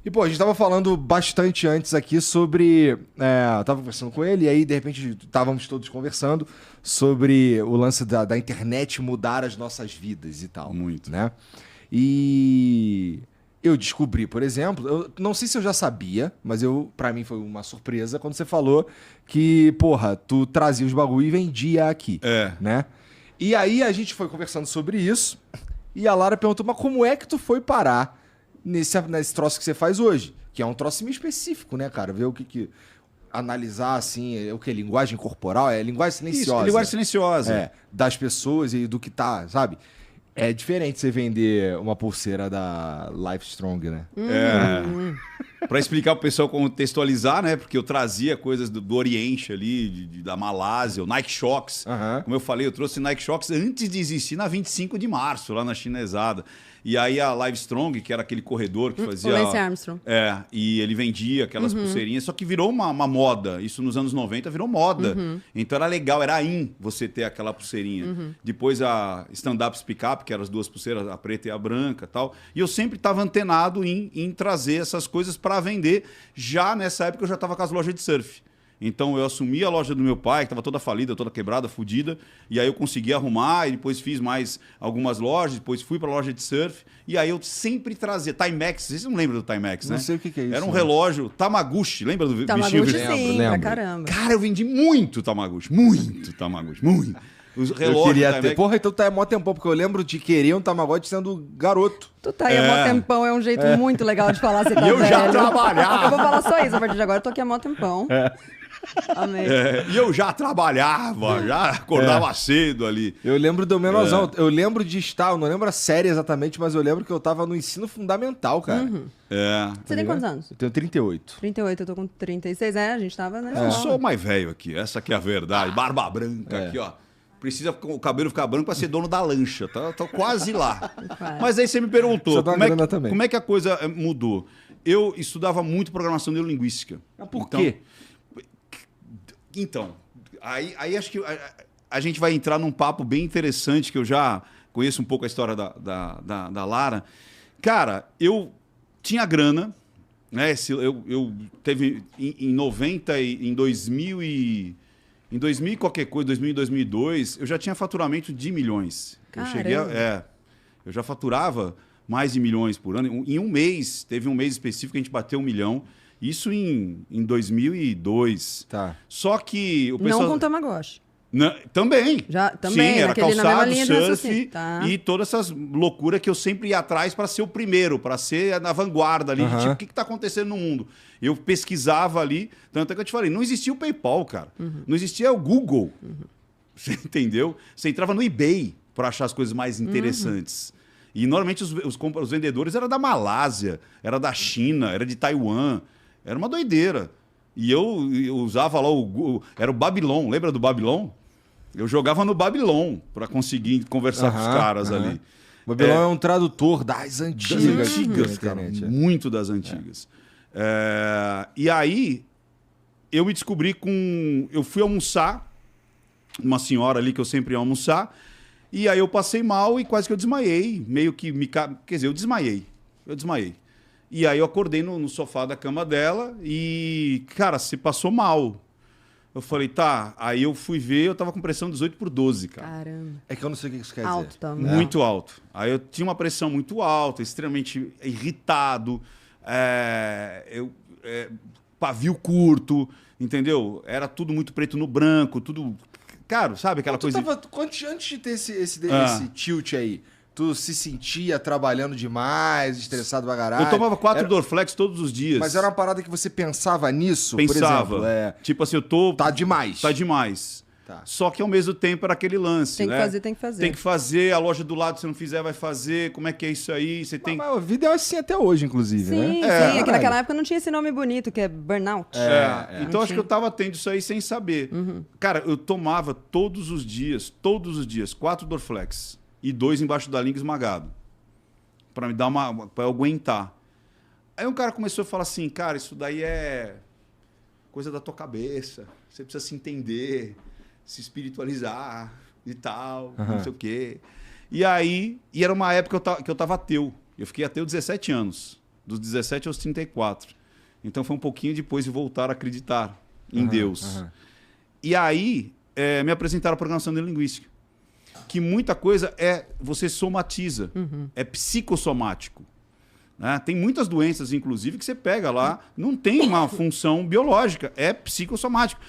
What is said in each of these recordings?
E, pô, a gente tava falando bastante antes aqui sobre. Eu tava conversando com ele, e aí, de repente, estávamos todos conversando sobre o lance da internet mudar as nossas vidas e tal. Muito. Né? E eu descobri, por exemplo, eu não sei se eu já sabia, mas para mim foi uma surpresa quando você falou que, porra, tu trazia os bagulho e vendia aqui. Né? E aí a gente foi conversando sobre isso, e a Lara perguntou, mas como é que tu foi parar nesse troço que você faz hoje? Que é um troço meio específico, né, cara? Ver o que analisar, assim, o que? Linguagem corporal? É linguagem silenciosa. Isso, linguagem silenciosa. Das pessoas e do que tá, sabe? É diferente você vender uma pulseira da Life Strong, né? Para explicar pro pessoal, contextualizar, né? Porque eu trazia coisas do Oriente ali, da Malásia, o Nike Shox. Como eu falei, eu trouxe Nike Shox antes de existir na 25 de março, lá na chinesada. E aí a Live Strong, que era aquele corredor que fazia... O Lance Armstrong. E ele vendia aquelas pulseirinhas, só que virou uma moda. Isso nos anos 90 virou moda. Então era legal, era in você ter aquela pulseirinha. Depois a Stand Up Speak Up, que eram as duas pulseiras, a preta e a branca e tal. E eu sempre estava antenado em trazer essas coisas para vender. Já nessa época eu já estava com as lojas de surf. Então eu assumi a loja do meu pai, que estava toda falida, toda quebrada, fodida, e aí eu consegui arrumar, e depois fiz mais algumas lojas, depois fui para a loja de surf, e aí eu sempre trazia Timex. Vocês não lembram do Timex, né? Não sei o que é isso. Era um relógio Tamaguchi, lembra do Tamagotchi, bichinho? sim, Lembro. pra caramba. Cara, eu vendi muito Tamaguchi, muito. Os Eu relógios queria ter. Timex. Porra, então tá mó tempão, porque eu lembro de querer um Tamagotchi sendo garoto. Tu tá aí há mó tempão, é um jeito muito legal de falar, você tá E eu já velho. trabalhava. Eu vou falar só isso, a partir de agora eu tô aqui há mó tempão. Amei. E eu já trabalhava, já acordava cedo ali. Eu lembro do menorzão. Eu lembro de estar, eu não lembro a série exatamente, mas eu lembro que eu tava no ensino fundamental, cara. Você tem quantos anos? Eu tenho 38. 38, eu tô com 36, a gente tava, né? Eu sou o mais velho aqui, essa aqui é a verdade. Barba branca aqui, ó. Precisa o cabelo ficar branco para ser dono da lancha. Tô quase lá. Mas aí você me perguntou, Precisa dar uma grana também. como é que a coisa mudou? Eu estudava muito programação neurolinguística. Mas por quê? Então, aí acho que a gente vai entrar num papo bem interessante, que eu já conheço um pouco a história da Lara. Cara, eu tinha grana, né? Eu teve em 90 e em 2000 e... Em 2000 e qualquer coisa, 2000 e 2002, eu já tinha faturamento de milhões. Eu já faturava mais de milhões por ano. Em um mês, teve um mês específico que a gente bateu 1 milhão. Isso em 2002. Tá. Só que o pessoal... Não com Tamagotchi. Também. Também, sim, era na mesma calçado, linha de surf raciocínio. Tá. e todas essas loucuras que eu sempre ia atrás para ser o primeiro, para ser na vanguarda ali, de tipo, o que está acontecendo no mundo. Eu pesquisava ali, tanto é que eu te falei, não existia o PayPal, cara. Não existia o Google. Você entendeu? Você entrava no eBay para achar as coisas mais interessantes. E normalmente os vendedores eram da Malásia, era da China, era de Taiwan. Era uma doideira. E eu usava lá era o Babylon, lembra do Babylon? Eu jogava no Babylon para conseguir conversar com os caras ali. O Babylon é um tradutor das antigas. Das antigas, cara. internet, Muito das antigas. E aí, eu me descobri com... Eu fui almoçar, uma senhora ali que eu sempre ia almoçar, e aí eu passei mal e quase que eu desmaiei. Meio que Quer dizer, eu desmaiei. E aí eu acordei no sofá da cama dela e, cara, você passou mal. Eu falei, tá. Aí eu fui ver, eu tava com pressão 18/12, cara. Caramba. É que eu não sei o que isso quer Alto dizer. também. Muito alto. Aí eu tinha uma pressão muito alta, extremamente irritado, pavio curto, entendeu? Era tudo muito preto no branco, tudo... Cara, sabe aquela coisa... Antes de ter esse tilt aí, tu se sentia trabalhando demais, estressado pra caralho? Eu tomava 4 Dorflex todos os dias. Mas era uma parada que você pensava nisso? Pensava. Por exemplo, Tipo assim, eu tô... Tá demais. Tá demais. Tá. Só que ao mesmo tempo era aquele lance, Tem que né? fazer, tem que fazer. Tem que fazer, a loja do lado, se não fizer, vai fazer. Como é que é isso aí? Você tem... Mas a vida é assim até hoje, inclusive, Sim, né? sim. É que naquela época não tinha esse nome bonito, que é burnout. Então acho que eu tava tendo isso aí sem saber. Cara, eu tomava todos os dias, 4 Dorflex e 2 embaixo da língua esmagado. Pra me dar pra eu aguentar. Aí um cara começou a falar assim, cara, isso daí é coisa da tua cabeça. Você precisa se entender, se espiritualizar e tal, não sei o quê. E aí, era uma época que eu tava ateu. Eu fiquei ateu 17 anos. dos 17 aos 34. Então foi um pouquinho depois de voltar a acreditar em Deus. E aí me apresentaram a programação neurolinguística, que muita coisa você somatiza, é psicossomático. Né? Tem muitas doenças, inclusive, que você pega lá, não tem uma função biológica, é psicossomático.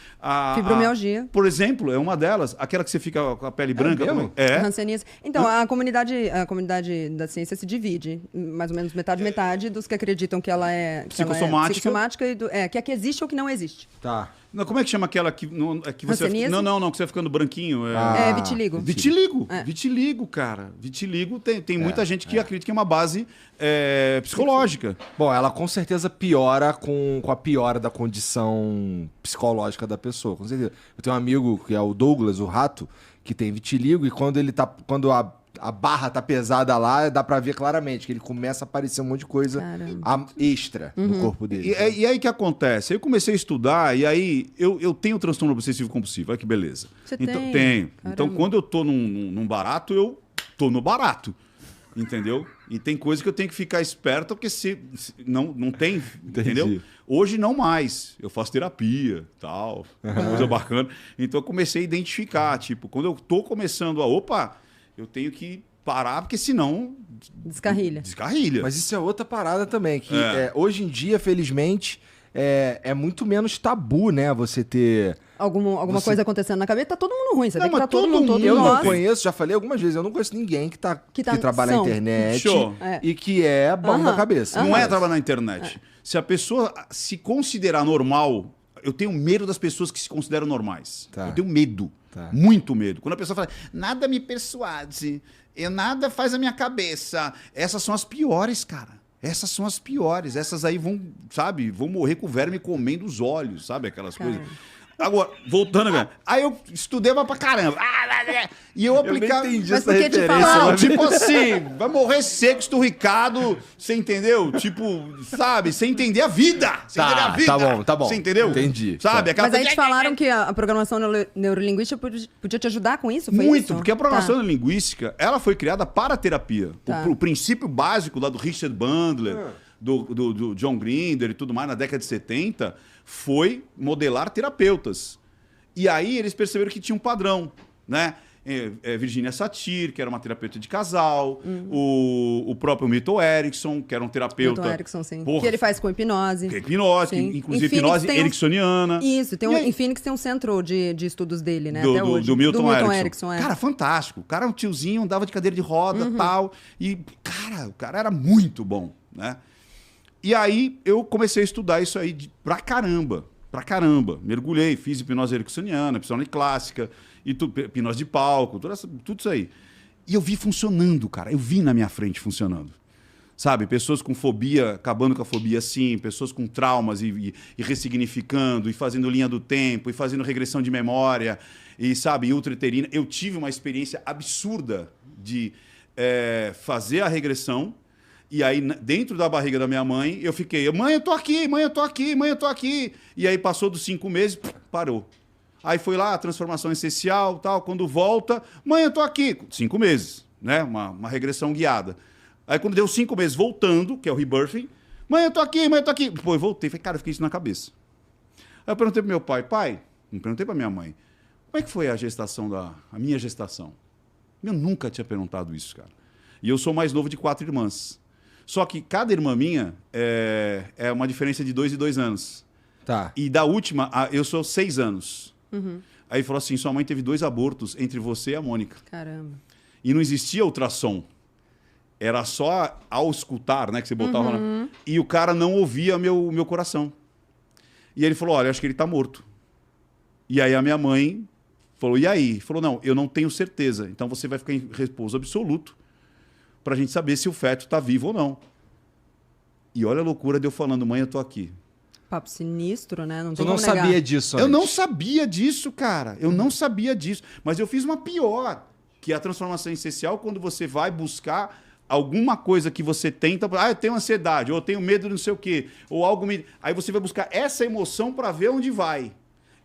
Fibromialgia. Por exemplo, é uma delas, aquela que você fica com a pele branca. Mesmo? Hanseníase. Então, a comunidade da ciência se divide, mais ou menos metade dos que acreditam que ela é psicossomática e que é que existe ou que não existe. Tá. Não, como é que chama aquela que você Hanseníase? Não, que você vai ficando branquinho. Vitiligo. Vitiligo, cara. Vitiligo tem muita gente que acredita que é uma base psicológica. Bom, ela com certeza piora com a piora da condição psicológica da pessoa, com certeza. Eu tenho um amigo que é o Douglas, o rato, que tem vitiligo, e quando a barra tá pesada lá, dá pra ver claramente que ele começa a aparecer um monte de coisa extra no corpo dele. E aí o que acontece? Eu comecei a estudar e aí eu tenho transtorno obsessivo compulsivo. Olha que beleza. Você então, tem? Tenho. Caramba. Então quando eu tô num barato, eu tô no barato. Entendeu? E tem coisa que eu tenho que ficar esperto, porque se não tem, entendeu? Hoje não mais. Eu faço terapia, tal, coisa bacana. Então eu comecei a identificar, tipo, quando eu tô começando eu tenho que parar, porque senão... Descarrilha. Mas isso é outra parada também, que hoje em dia, felizmente, é muito menos tabu, né? Você ter... Alguma coisa acontecendo na cabeça, tá todo mundo ruim. Você vê que mas tá todo mundo Eu não conheço, já falei algumas vezes, eu não conheço ninguém que trabalha na internet e que é bom da cabeça. Não é trabalhar na internet. Se a pessoa se considerar normal, eu tenho medo das pessoas que se consideram normais. Tá. Eu tenho medo. Muito medo. Quando a pessoa fala, nada me persuade, nada faz a minha cabeça. Essas são as piores, cara. Essas são as piores. Essas aí vão morrer com o verme comendo os olhos, sabe? Aquelas coisas. Agora, voltando, aí eu estudei pra caramba. E eu aplicava. Eu nem entendi Mas essa por que te referência. falaram? Não, tipo assim, vai morrer seco, esturricado, você entendeu? Tipo, sabe? Sem entender a vida. Sem entender a vida. Tá bom. Você entendeu? Entendi. Sabe? Aquela Mas aí coisa- te falaram que a programação neurolinguística podia te ajudar com isso? Foi Muito, isso? porque a programação linguística, ela foi criada para a terapia. Tá. O princípio básico lá do Richard Bandler, do John Grinder e tudo mais, na década de 70, foi modelar terapeutas. E aí eles perceberam que tinha um padrão, né? Virginia Satir, que era uma terapeuta de casal, o próprio Milton Erickson, que era um terapeuta... Milton Erickson, sim. Porra, Que ele faz com hipnose. que é hipnose, Sim. inclusive Em Phoenix hipnose tem ericksoniana. Isso, E aí? em Phoenix tem um centro de estudos dele, né? Do, até do- hoje. do Milton Erickson. Erickson, Cara, fantástico. O cara é um tiozinho, andava de cadeira de roda e tal. E, cara, o cara era muito bom, né? E aí eu comecei a estudar isso aí pra caramba. Mergulhei, fiz hipnose ericksoniana, hipnose clássica, hipnose de palco, tudo isso aí. E eu vi funcionando, cara. Eu vi na minha frente funcionando. Sabe? Pessoas com fobia, acabando com a fobia assim, pessoas com traumas e ressignificando, e fazendo linha do tempo, e fazendo regressão de memória, e, sabe, ultraterina. Eu tive uma experiência absurda de fazer a regressão. E aí, dentro da barriga da minha mãe, eu fiquei, mãe, eu tô aqui. E aí, passou dos 5 meses, parou. Aí foi lá, a transformação essencial, tal. Quando volta, mãe, eu tô aqui. 5 meses, né? Uma regressão guiada. Aí, quando deu 5 meses voltando, que é o rebirthing, mãe, eu tô aqui. Pô, eu voltei, falei, cara, eu fiquei isso na cabeça. Aí eu perguntei pro meu pai, não perguntei pra minha mãe, como é que foi a minha gestação? Eu nunca tinha perguntado isso, cara. E eu sou o mais novo de 4 irmãs. Só que cada irmã minha é uma diferença de 2 e 2 anos. Tá. E da última, eu sou 6 anos. Aí ele falou assim, sua mãe teve 2 abortos entre você e a Mônica. Caramba. E não existia ultrassom. Era só ao escutar, né? Que você botava lá. E o cara não ouvia meu coração. E ele falou, olha, acho que ele tá morto. E aí a minha mãe falou, e aí? Ele falou, não, eu não tenho certeza. Então você vai ficar em repouso absoluto pra gente saber se o feto tá vivo ou não. E olha a loucura de eu falando, mãe, eu tô aqui. Papo sinistro, né? Não Tu tem não como negar. sabia disso Eu antes? não sabia disso, cara. Eu não sabia disso. Mas eu fiz uma pior, que é a transformação essencial, quando você vai buscar alguma coisa que você tenta... eu tenho ansiedade, ou eu tenho medo de não sei o quê, ou algo... Aí você vai buscar essa emoção para ver onde vai.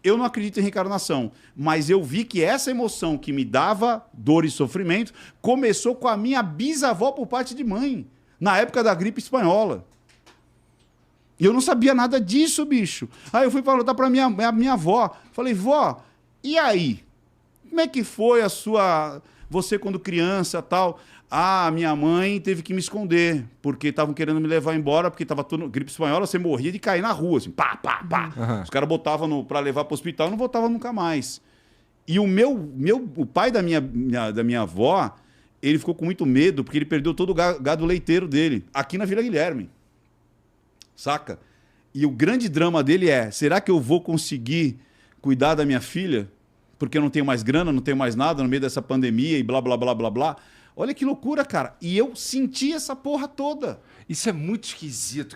Eu não acredito em reencarnação, mas eu vi que essa emoção que me dava dor e sofrimento começou com a minha bisavó por parte de mãe, na época da gripe espanhola. E eu não sabia nada disso, bicho. Aí eu fui perguntar pra minha avó. Falei, vó, e aí? Como é que foi você quando criança tal? Ah, minha mãe teve que me esconder, porque estavam querendo me levar embora, porque tava tudo gripe espanhola, você morria de cair na rua, assim, pá, pá, pá. Uhum. Os caras botavam pra levar pro hospital e não voltavam nunca mais. E o pai da minha avó, ele ficou com muito medo, porque ele perdeu todo o gado leiteiro dele, aqui na Vila Guilherme. Saca? E o grande drama dele é, será que eu vou conseguir cuidar da minha filha? Porque eu não tenho mais grana, não tenho mais nada no meio dessa pandemia e blá, blá, blá, blá, blá. Olha que loucura, cara. E eu senti essa porra toda. Isso é muito esquisito,